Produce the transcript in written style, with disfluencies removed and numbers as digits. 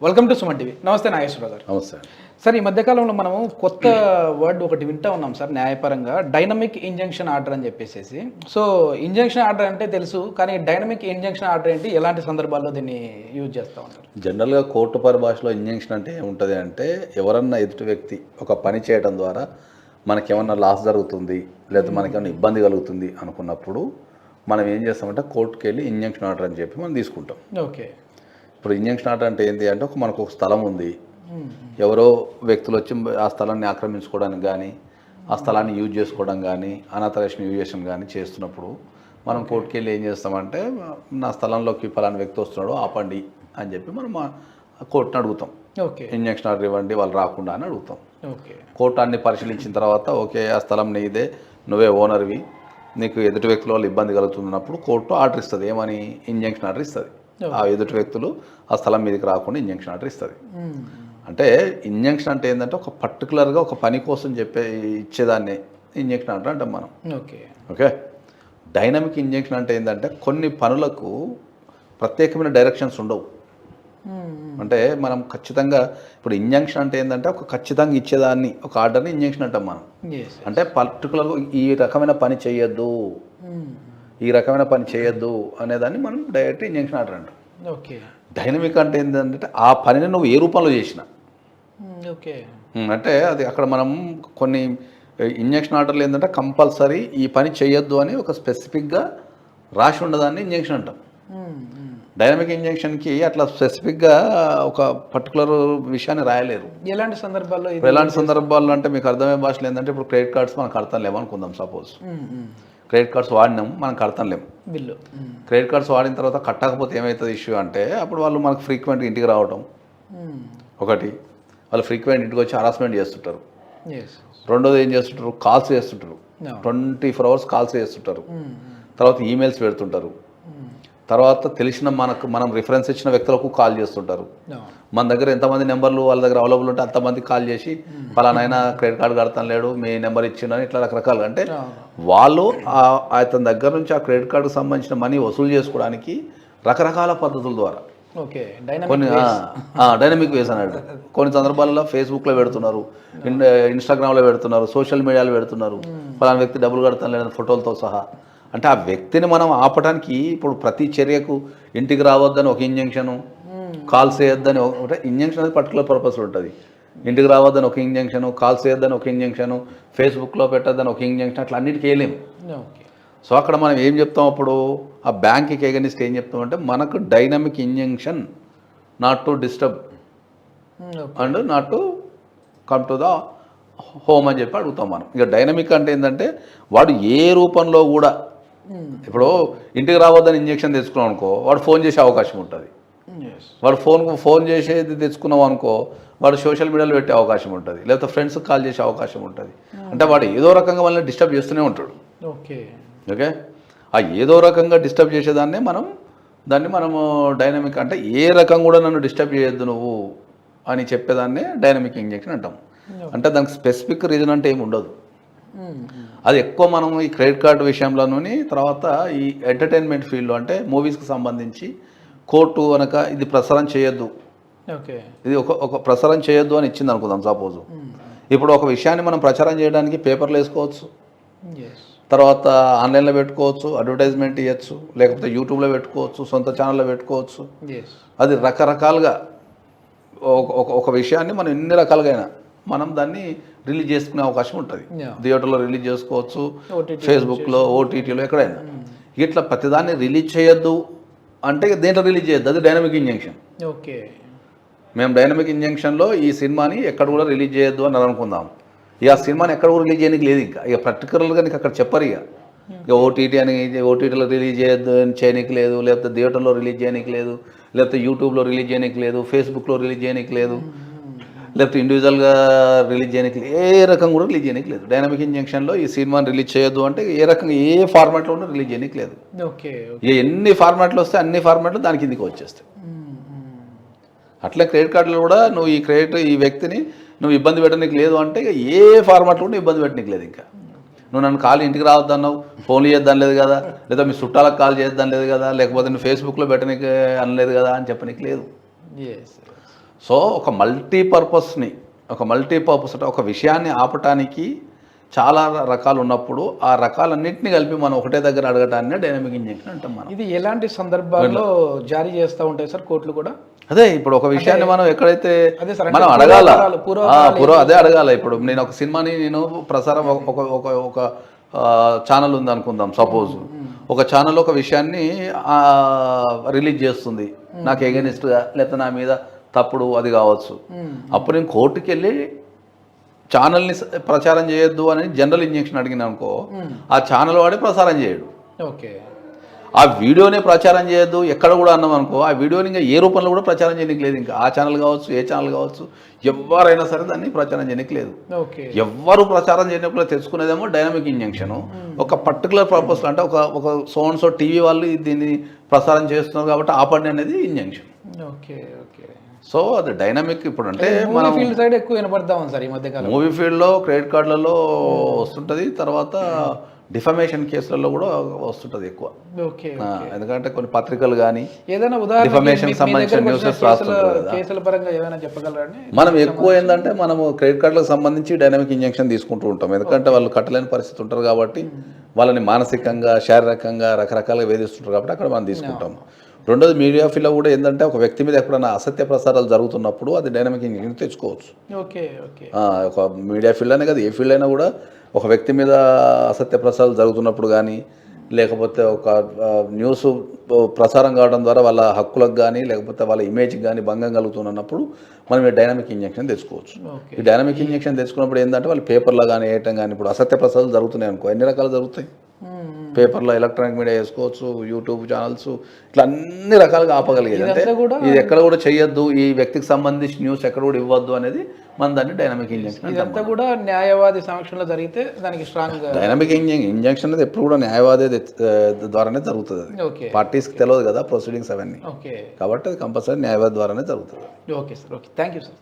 Welcome to Suman TV. నమస్తే నాగేశ్వరరావు గారు. నమస్తే సార్, ఈ మధ్యకాలంలో మనము కొత్త వర్డ్ ఒకటి వింటా ఉన్నాం సార్ న్యాయపరంగా, డైనమిక్ ఇంజంక్షన్ ఆర్డర్ అని చెప్పేసి. సో ఇంజంక్షన్ ఆర్డర్ అంటే తెలుసు, కానీ డైనమిక్ ఇంజంక్షన్ ఆర్డర్ ఏంటి, ఎలాంటి సందర్భాల్లో దీన్ని యూజ్ చేస్తూ ఉంటారు? జనరల్గా కోర్టు పరిభాషలో ఇంజంక్షన్ అంటే ఏముంటుంది అంటే, ఎవరన్నా ఎదుటి వ్యక్తి ఒక పని చేయడం ద్వారా మనకేమన్నా లాస్ జరుగుతుంది లేదా మనకేమన్నా ఇబ్బంది కలుగుతుంది అనుకున్నప్పుడు మనం ఏం చేస్తామంటే కోర్టుకి వెళ్ళి ఇంజంక్షన్ ఆర్డర్ అని చెప్పి మనం తీసుకుంటాం. ఓకే. ఇప్పుడు ఇంజంక్షన్ ఆర్డర్ అంటే ఏంటి అంటే, మనకు ఒక స్థలం ఉంది, ఎవరో వ్యక్తులు వచ్చి ఆ స్థలాన్ని ఆక్రమించుకోవడానికి కానీ ఆ స్థలాన్ని యూజ్ చేసుకోవడం కానీ అనాథరేషన్ యూజేషన్ కానీ చేస్తున్నప్పుడు మనం కోర్టుకి వెళ్ళి ఏం చేస్తామంటే, నా స్థలంలోకి ఫలానా వ్యక్తి వస్తున్నాడు ఆపండి అని చెప్పి మనం కోర్టుని అడుగుతాం. ఓకే. ఇంజంక్షన్ ఆర్డర్ ఇవ్వండి వాళ్ళు రాకుండా అని అడుగుతాం. ఓకే. కోర్టు అన్ని పరిశీలించిన తర్వాత ఓకే ఆ స్థలం నీదే, నువ్వే ఓనర్వి, నీకు ఎదుటి వ్యక్తుల వల్ల ఇబ్బంది కలుగుతున్నప్పుడు కోర్టు ఆర్డర్ ఇస్తుంది. ఏమని? ఇంజంక్షన్ ఆర్డర్ ఇస్తుంది. ఆ ఎదుటి వ్యక్తులు ఆ స్థలం మీదకి రాకుండా ఇంజంక్షన్ ఆర్డర్ ఇస్తుంది. అంటే ఇంజంక్షన్ అంటే ఏంటంటే, ఒక పర్టికులర్గా ఒక పని కోసం ఇచ్చేదాన్ని ఇంజంక్షన్ ఆర్డర్ అంటాం మనం. ఓకే. ఓకే. డైనమిక్ ఇంజంక్షన్ అంటే ఏంటంటే, కొన్ని పనులకు ప్రత్యేకమైన డైరెక్షన్స్ ఉండవు. అంటే మనం ఖచ్చితంగా ఇప్పుడు ఇంజంక్షన్ అంటే ఏంటంటే, ఒక ఖచ్చితంగా ఇచ్చేదాన్ని ఒక ఆర్డర్ని ఇంజంక్షన్ అంటాం మనం. అంటే పర్టికులర్గా ఈ రకమైన పని చేయొద్దు, ఈ రకమైన పని చేయొద్దు అనేదాన్ని మనం డైరెక్ట్ ఇంజంక్షన్ ఆర్డర్ అంటాం. ఓకే. డైనమిక్ అంటే ఏంటంటే, ఆ పనిని నువ్వు ఏ రూపంలో చేసినా. ఓకే. అంటే అది అక్కడ మనం కొన్ని ఇంజంక్షన్ ఆర్డర్లు ఏంటంటే, కంపల్సరీ ఈ పని చేయొద్దు అని ఒక స్పెసిఫిక్గా రాసి ఉండదాన్ని ఇంజంక్షన్ అంటాం. డైనమిక్ ఇంజంక్షన్కి అట్లా స్పెసిఫిక్గా ఒక పర్టికులర్ విషయాన్ని రాయలేరు. ఎలాంటి సందర్భాల్లో? ఎలాంటి సందర్భాల్లో అంటే మీకు అర్థమయ్యే భాషలో ఏంటంటే, ఇప్పుడు క్రెడిట్ కార్డ్స్ మనం కడతాం లేము అనుకుందాం. సపోజ్ క్రెడిట్ కార్డ్స్ వాడినాం, మనం కడతాం లేము బిల్లు. క్రెడిట్ కార్డ్స్ వాడిన తర్వాత కట్టకపోతే ఏమవుతుంది ఇష్యూ అంటే, అప్పుడు వాళ్ళు మనకు ఫ్రీక్వెంట్గా ఇంటికి రావడం ఒకటి, వాళ్ళు ఫ్రీక్వెంట్ ఇంటికి వచ్చి హరాస్మెంట్ చేస్తుంటారు. రెండోది ఏం చేస్తుంటారు, కాల్స్ చేస్తుంటారు, 24 hours కాల్స్ చేస్తుంటారు. తర్వాత ఈమెయిల్స్ పెడుతుంటారు. తర్వాత తెలిసిన మనం రిఫరెన్స్ ఇచ్చిన వ్యక్తులకు కాల్ చేస్తుంటారు. మన దగ్గర ఎంతమంది నెంబర్లు వాళ్ళ దగ్గర అవైలబుల్ ఉంటే అంతమంది కాల్ చేసి ఫలానైనా క్రెడిట్ కార్డు కడతాను లేడు, మీ నెంబర్ ఇచ్చిండని ఇట్లా రకరకాలుగా. అంటే వాళ్ళు అతని దగ్గర నుంచి ఆ క్రెడిట్ కార్డుకు సంబంధించిన మనీ వసూలు చేసుకోవడానికి రకరకాల పద్ధతుల ద్వారా కొన్ని డైనమిక్ వేస్ అన్నట్టు. కొన్ని సందర్భాలలో ఫేస్బుక్లో పెడుతున్నారు, ఇన్స్టాగ్రామ్లో పెడుతున్నారు, సోషల్ మీడియాలో పెడుతున్నారు, ఫలానా వ్యక్తి డబ్బులు కడతాను లేదని ఫోటోలతో సహా. అంటే ఆ వ్యక్తిని మనం ఆపడానికి ఇప్పుడు ప్రతి చర్యకు ఇంటికి రావద్దని ఒక ఇంజంక్షను, కాల్స్ చేయొద్దని ఒక ఇంజంక్షన్ అనేది పర్టికులర్ పర్పస్ ఉంటుంది. ఇంటికి రావద్దని ఒక ఇంజంక్షను, కాల్స్ చేయొద్దని ఒక ఇంజంక్షను, ఫేస్బుక్లో పెట్టద్దని ఒక ఇంజంక్షన్, అట్లా అన్నిటికీ వేయలేము. సో అక్కడ మనం ఏం చెప్తాం, అప్పుడు ఆ బ్యాంక్కి ఎగనిస్ట్ ఏం చెప్తామంటే, మనకు dynamic injunction not to disturb and not to come to the home అని చెప్పి అడుగుతాం మనం. ఇక డైనమిక్ అంటే ఏంటంటే, వాడు ఏ రూపంలో కూడా ఇప్పుడు ఇంటికి రావద్దని ఇంజక్షన్ తెచ్చుకున్నాం అనుకో, వాడు ఫోన్ చేసే అవకాశం ఉంటుంది. వాడు ఫోన్ చేసేది తెచ్చుకున్నాం అనుకో, వాడు సోషల్ మీడియాలో పెట్టే అవకాశం ఉంటుంది, లేకపోతే ఫ్రెండ్స్కి కాల్ చేసే అవకాశం ఉంటుంది. అంటే వాడు ఏదో రకంగా వాళ్ళని డిస్టర్బ్ చేస్తూనే ఉంటాడు. ఓకే. ఆ ఏదో రకంగా డిస్టర్బ్ చేసేదాన్ని మనము డైనమిక్ అంటే, ఏ రకం కూడా నన్ను డిస్టర్బ్ చేయొద్దు నువ్వు అని చెప్పేదాన్నే డైనమిక్ ఇంజెక్షన్ అంటాం. అంటే దానికి స్పెసిఫిక్ రీజన్ అంటే ఏమి ఉండదు. అది ఎక్కువ మనం ఈ క్రెడిట్ కార్డు విషయంలోని, తర్వాత ఈ ఎంటర్టైన్మెంట్ ఫీల్డ్లో అంటే మూవీస్కి సంబంధించి కోర్టు కనుక ఇది ప్రసారం చేయొద్దు, ఇది ఒక ప్రసారం చేయొద్దు అని ఇచ్చింది అనుకుందాం సపోజు. ఇప్పుడు ఒక విషయాన్ని మనం ప్రచారం చేయడానికి పేపర్లో వేసుకోవచ్చు, తర్వాత ఆన్లైన్లో పెట్టుకోవచ్చు, అడ్వర్టైజ్మెంట్ ఇవ్వచ్చు, లేకపోతే యూట్యూబ్లో పెట్టుకోవచ్చు, సొంత ఛానల్లో పెట్టుకోవచ్చు. అది రకరకాలుగా ఒక విషయాన్ని మనం ఎన్ని రకాలుగా మనం దాన్ని రిలీజ్ చేసుకునే అవకాశం ఉంటుంది. థియేటర్లో రిలీజ్ చేసుకోవచ్చు, ఫేస్బుక్లో, ఓటీటీలో, ఎక్కడైనా. ఇట్లా ప్రతిదాన్ని రిలీజ్ చేయొద్దు అంటే దేంట్లో రిలీజ్ చేయొద్దు, అది డైనమిక్ ఇంజంక్షన్. ఓకే. మేము డైనమిక్ ఇంజంక్షన్లో ఈ సినిమాని ఎక్కడ కూడా రిలీజ్ చేయొద్దు అని అనుకుందాం. ఇక ఆ సినిమాని ఎక్కడ కూడా రిలీజ్ చేయడానికి లేదు. ఇక పర్టికులర్గా నీకు అక్కడ చెప్పరు. ఇక ఓటీటీలో రిలీజ్ చేయడానికి లేదు, లేకపోతే థియేటర్లో రిలీజ్ చేయడానికి లేదు, లేకపోతే యూట్యూబ్లో రిలీజ్ చేయడానికి లేదు, ఫేస్బుక్లో రిలీజ్ చేయడానికి లేదు, లేకపోతే ఇండివిజువల్గా రిలీజ్ చేయడానికి ఏ రకం కూడా రిలీజ్ చేయడానికి లేదు. డైనమిక్ ఇంజంక్షన్లో ఈ సినిమాని రిలీజ్ చేయొద్దు అంటే ఏ రకంగా ఏ ఫార్మాట్లో కూడా రిలీజ్ చేయడానికి లేదు. ఓకే. ఎన్ని ఫార్మాట్లు వస్తే అన్ని ఫార్మాట్లు దాని కిందకి వచ్చేస్తాయి. అట్లే క్రెడిట్ కార్డులో కూడా నువ్వు ఈ వ్యక్తిని నువ్వు ఇబ్బంది పెట్టడానికి లేదు అంటే ఇక ఏ ఫార్మాట్లో కూడా ఇబ్బంది పెట్టడానికి లేదు. ఇంకా నువ్వు నన్ను కాల్ ఇంటికి రావద్దన్నావు, ఫోన్లు చేద్దాం లేదు కదా, లేదా మీ చుట్టాలకు కాల్ చేద్దాం లేదు కదా, లేకపోతే నువ్వు ఫేస్బుక్లో పెట్టడానికి అనలేదు కదా అని చెప్పనీకి లేదు. సో ఒక మల్టీపర్పస్ అంటే ఒక విషయాన్ని ఆపటానికి చాలా రకాలు ఉన్నప్పుడు ఆ రకాలన్నింటినీ కలిపి మనం ఒకటే దగ్గర అడగటాన్ని డైనమిక్ ఇంజెక్షన్ అంటాం మనం. ఇది ఎలాంటి సందర్భాల్లో జారీ చేస్తూ ఉంటాయి సార్ కోర్టులు కూడా? అదే ఇప్పుడు ఒక విషయాన్ని మనం ఎక్కడైతే అదే సార్, మనం అడగాల అదే అడగాల. ఇప్పుడు నేను ఒక సినిమాని ప్రసారం ఒక ఛానల్ ఉంది అనుకుందాం, సపోజ్ ఒక ఛానల్ ఒక విషయాన్ని రిలీజ్ చేస్తుంది నాకు ఎగెనిస్ట్గా, లేకపోతే నా మీద తప్పుడు అది కావచ్చు. అప్పుడు నేను కోర్టుకి వెళ్ళి ఛానల్ని ప్రచారం చేయొద్దు అని జనరల్ ఇంజెక్షన్ అడిగిన అనుకో, ఆ ఛానల్ వాడే ప్రసారం చేయడు. ఓకే, ఆ వీడియోనే ప్రచారం చేయొద్దు ఎక్కడ కూడా అన్నాం అనుకో, ఆ వీడియోని ఇంకా ఏ రూపంలో కూడా ప్రచారం చేయడానికి లేదు. ఇంకా ఆ ఛానల్ కావచ్చు, ఏ ఛానల్ కావచ్చు, ఎవరైనా సరే దాన్ని ప్రచారం చేయడానికి లేదు. ఎవరు ప్రచారం చేయకుండా తెచ్చుకునేదేమో డైనమిక్ ఇంజెక్షన్. ఒక పర్టికులర్ పర్పస్లో అంటే ఒక సో టీవీ వాళ్ళు దీన్ని ప్రసారం చేస్తున్నారు కాబట్టి ఆపండి అనేది ఇంజెక్షన్. Okay okay. సో అది డైనమిక్. ఇప్పుడు అంటే మనం ఫీల్డ్ సైడ్ ఎక్కువ వినపడతాం సార్ ఈ మధ్య కాలం. మూవీ ఫీల్డ్లో క్రెడిట్ కార్డులలో వస్తుంటుంది, తర్వాత డిఫమేషన్ కేసులలో కూడా వస్తుంటుంది ఎక్కువ. ఎందుకంటే కొన్ని పత్రికలు కానీ ఏదైనా ఉదాహరణ డిఫమేషన్ సంబంధించిన న్యూసెస్ రాస్తుంటారు. కేసుల పరంగా ఏమైనా చెప్పగలరండి? మనం ఎక్కువ ఏంటంటే మనము క్రెడిట్ కార్డులకు సంబంధించి డైనమిక్ ఇంజెక్షన్ తీసుకుంటూ ఉంటాం. ఎందుకంటే వాళ్ళు కట్టలేని పరిస్థితి ఉంటారు కాబట్టి, వాళ్ళని మానసికంగా శారీరకంగా రకరకాలుగా వేధిస్తుంటారు కాబట్టి అక్కడ మనం తీసుకుంటాం. రెండోది మీడియా ఫీల్డ్లో కూడా ఏంటంటే ఒక వ్యక్తి మీద ఎప్పుడైనా అసత్య ప్రసారాలు జరుగుతున్నప్పుడు అది డైనమిక్ ఇంజెక్షన్ తెచ్చుకోవచ్చు. ఒక మీడియా ఫీల్డ్ అనే కదా, ఏ ఫీల్డ్ అయినా కూడా ఒక వ్యక్తి మీద అసత్య ప్రసారాలు జరుగుతున్నప్పుడు కానీ, లేకపోతే ఒక న్యూస్ ప్రసారం కావడం ద్వారా వాళ్ళ హక్కులకు కానీ లేకపోతే వాళ్ళ ఇమేజ్కి కానీ భంగం కలుగుతున్నప్పుడు మనం ఈ డైనమిక్ ఇంజెక్షన్ తెచ్చుకోవచ్చు. ఈ డైనమిక్ ఇంజెక్షన్ తెచ్చుకున్నప్పుడు ఏంటంటే వాళ్ళు పేపర్లో కానీ వేయటం కానీ, ఇప్పుడు అసత్య ప్రసారాలు జరుగుతున్నాయి అనుకో, ఎన్ని రకాలు జరుగుతాయి పేపర్లో, ఎలక్ట్రానిక్ మీడియా వేసుకోవచ్చు, యూట్యూబ్ ఛానల్స్, ఇట్లా అన్ని రకాలుగా ఆపగలిగేది. అంటే ఇది ఎక్కడ కూడా చేయొద్దు, ఈ వ్యక్తికి సంబంధించి న్యూస్ ఎక్కడ కూడా ఇవ్వద్దు అనేది మన దాన్ని డైనమిక్ ఇంజెక్షన్. ఇదంతా కూడా న్యాయవాది సమక్షంలో జరిగితే దానికి స్ట్రాంగ్ డైనమిక్ ఇంజెక్షన్ అనేది ఎప్పుడు కూడా న్యాయవాది ద్వారానే జరుగుతుంది. అది పార్టీస్కి తెలియదు కదా ప్రొసీడింగ్స్ అవన్నీ, కాబట్టి అది కంపల్సరీ న్యాయవాది ద్వారానే జరుగుతుంది. Okay sir, okay, thank you sir.